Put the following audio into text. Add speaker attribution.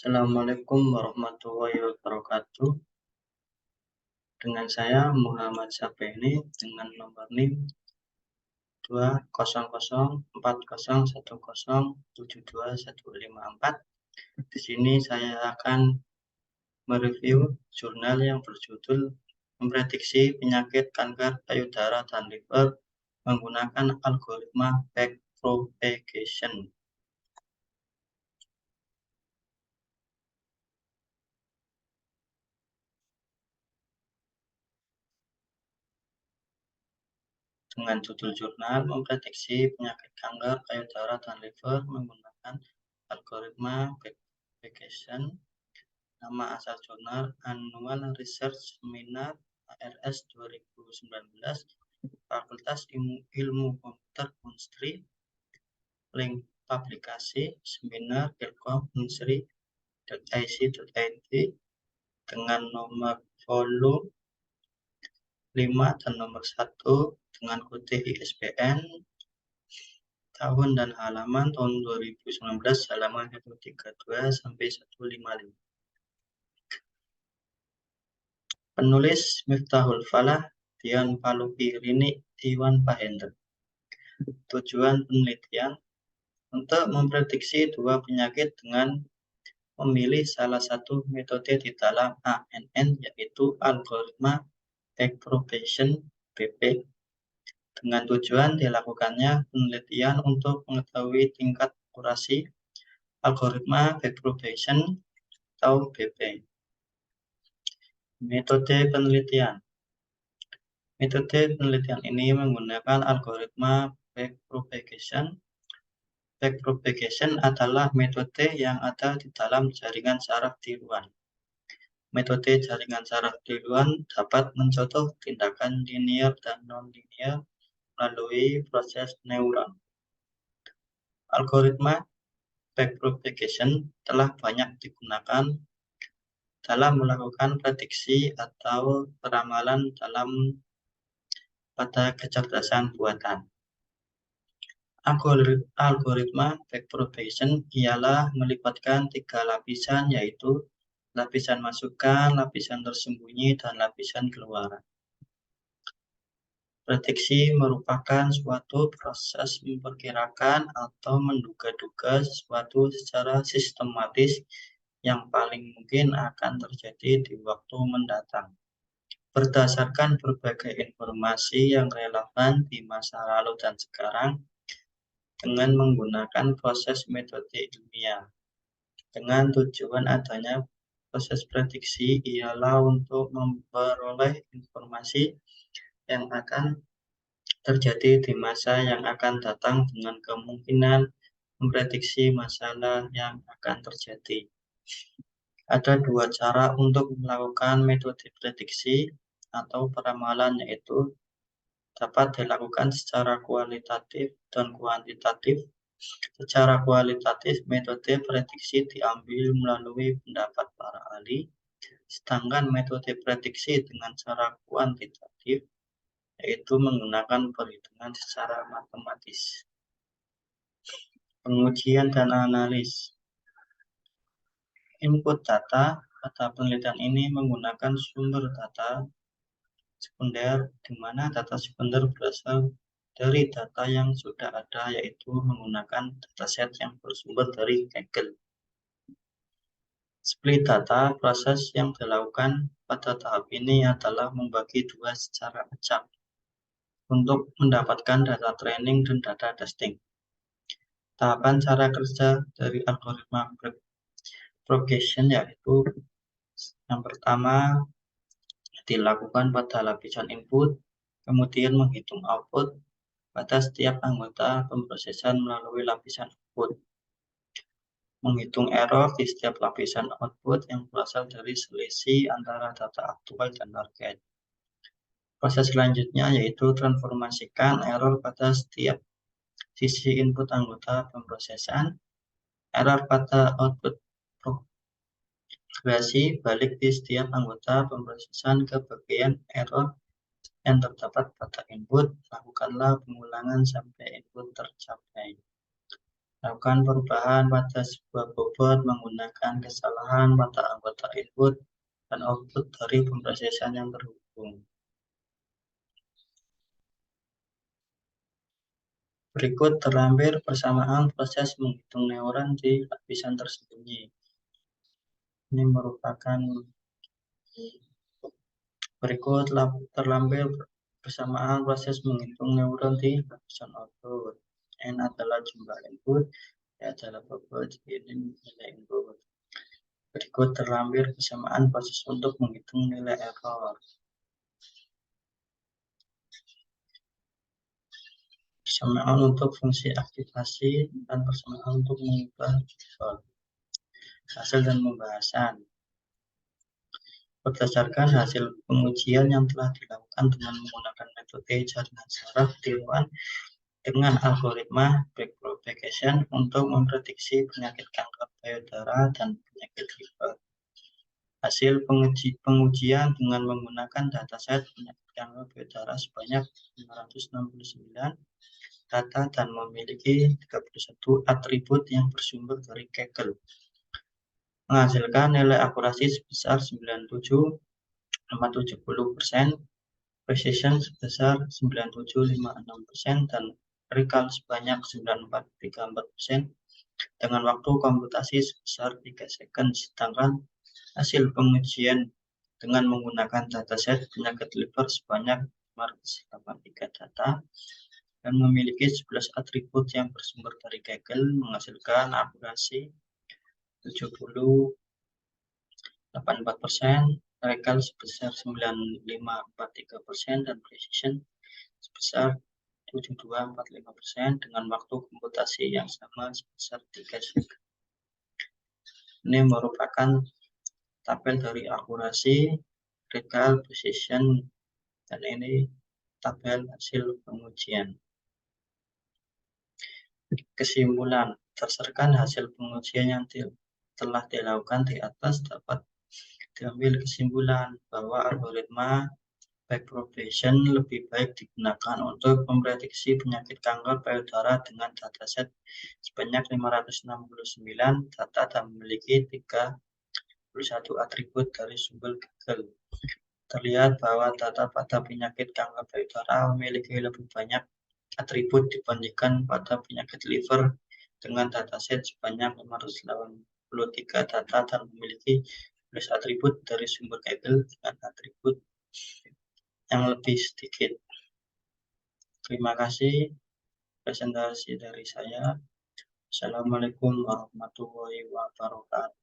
Speaker 1: Assalamualaikum warahmatullahi wabarakatuh. Dengan saya Muhammad Sapeni dengan nomor NIM 2004010721154. Di sini saya akan mereview jurnal yang berjudul Memprediksi Penyakit Kanker Payudara dan Liver menggunakan algoritma backpropagation. Dengan judul jurnal Memprediksi Penyakit Kanker Payudara dan Liver menggunakan algoritma backpropagation. Nama asal jurnal Annual Research Seminar ARS 2019, Fakultas Ilmu Komputer Unsri. Link publikasi seminar.unsri.ac.id dengan nomor volume 5 dan nomor 1 dengan kode ISBN tahun dan halaman tahun 2019 halaman 132 sampai 155. Penulis Miftahul Falah, Dian Palupi Rini, Iwan Pahendra. Tujuan penelitian untuk memprediksi dua penyakit dengan memilih salah satu metode di dalam ANN, yaitu algoritma backpropagation (BP). Dengan tujuan dilakukannya penelitian untuk mengetahui tingkat akurasi algoritma backpropagation atau BP. Metode penelitian. Metode penelitian ini menggunakan algoritma backpropagation. Backpropagation adalah metode yang ada di dalam jaringan saraf tiruan. Metode jaringan saraf tiruan dapat mencontoh tindakan linear dan non-linear melalui proses neuron. Algoritma backpropagation telah banyak digunakan dalam melakukan prediksi atau peramalan pada kecerdasan buatan. Algoritma backpropagation ialah melibatkan 3 lapisan, yaitu lapisan masukan, lapisan tersembunyi, dan lapisan keluaran. Prediksi merupakan suatu proses memperkirakan atau menduga-duga sesuatu secara sistematis yang paling mungkin akan terjadi di waktu mendatang, berdasarkan berbagai informasi yang relevan di masa lalu dan sekarang, dengan menggunakan proses metode ilmiah. Dengan tujuan adanya proses prediksi ialah untuk memperoleh informasi yang akan terjadi di masa yang akan datang dengan kemungkinan memprediksi masalah yang akan terjadi. Ada 2 cara untuk melakukan metode prediksi atau peramalan, yaitu dapat dilakukan secara kualitatif dan kuantitatif. Secara kualitatif, metode prediksi diambil melalui pendapat para ahli, sedangkan metode prediksi dengan cara kuantitatif yaitu menggunakan perhitungan secara matematis. Pengujian dan analis. Input data pada penelitian ini menggunakan sumber data sekunder, di mana data sekunder berasal dari data yang sudah ada, yaitu menggunakan dataset yang bersumber dari Kaggle. Split data. Proses yang dilakukan pada tahap ini adalah membagi 2 secara acak untuk mendapatkan data training dan data testing. Tahapan cara kerja dari algoritma backpropagation yaitu yang pertama dilakukan pada lapisan input, kemudian menghitung output pada setiap anggota pemrosesan melalui lapisan output. Menghitung error di setiap lapisan output yang berasal dari selisih antara data aktual dan target. Proses selanjutnya yaitu transformasikan error pada setiap sisi input anggota pemrosesan, error pada output progresi balik di setiap anggota pemrosesan ke bagian error yang terdapat pada input. Lakukanlah pengulangan sampai input tercapai. Lakukan perubahan pada sebuah bobot menggunakan kesalahan pada anggota input dan output dari pemrosesan yang terhubung. Berikut terlampir persamaan proses menghitung neuron di lapisan tersembunyi. Ini merupakan berikut terlampir persamaan proses menghitung neuron di lapisan output. N adalah jumlah input, Y adalah bobot, ini nilai input. Berikut terlampir persamaan proses untuk menghitung nilai error. Persamaan untuk fungsi aktivasi dan persamaan untuk mengubah default. Hasil dan pembahasan. Berdasarkan hasil pengujian yang telah dilakukan dengan menggunakan metode jaringan saraf tiruan dengan algoritma backpropagation untuk memprediksi penyakit kanker payudara dan penyakit liver. Hasil pengujian dengan menggunakan dataset penyakit kanker payudara sebanyak 569 data dan memiliki 31 atribut yang bersumber dari Kaggle, menghasilkan nilai akurasi sebesar 97,70%, precision sebesar 97,56%, dan recall sebanyak 94,34% dengan waktu komputasi sebesar 3 second. Sedangkan hasil pengujian dengan menggunakan dataset penyakit liver sebanyak 583 data dan memiliki 11 atribut yang bersumber dari Kaggle menghasilkan akurasi 70,84%, recall sebesar 95,43%, dan precision sebesar 72,45% dengan waktu komputasi yang sama sebesar 3 second. Ini merupakan tabel dari akurasi, recall, precision, dan ini tabel hasil pengujian. Kesimpulan, berdasarkan hasil pengujian yang telah dilakukan di atas dapat diambil kesimpulan bahwa algoritma backpropagation lebih baik digunakan untuk memprediksi penyakit kanker payudara dengan dataset sebanyak 569 data dan memiliki 31 atribut dari sumber Google. Terlihat bahwa data pada penyakit kanker payudara memiliki lebih banyak atribut dibandingkan pada penyakit liver dengan dataset sebanyak 583 data dan memiliki 11 atribut dari sumber Kaggle dengan atribut yang lebih sedikit. Terima kasih presentasi dari saya. Assalamualaikum warahmatullahi wabarakatuh.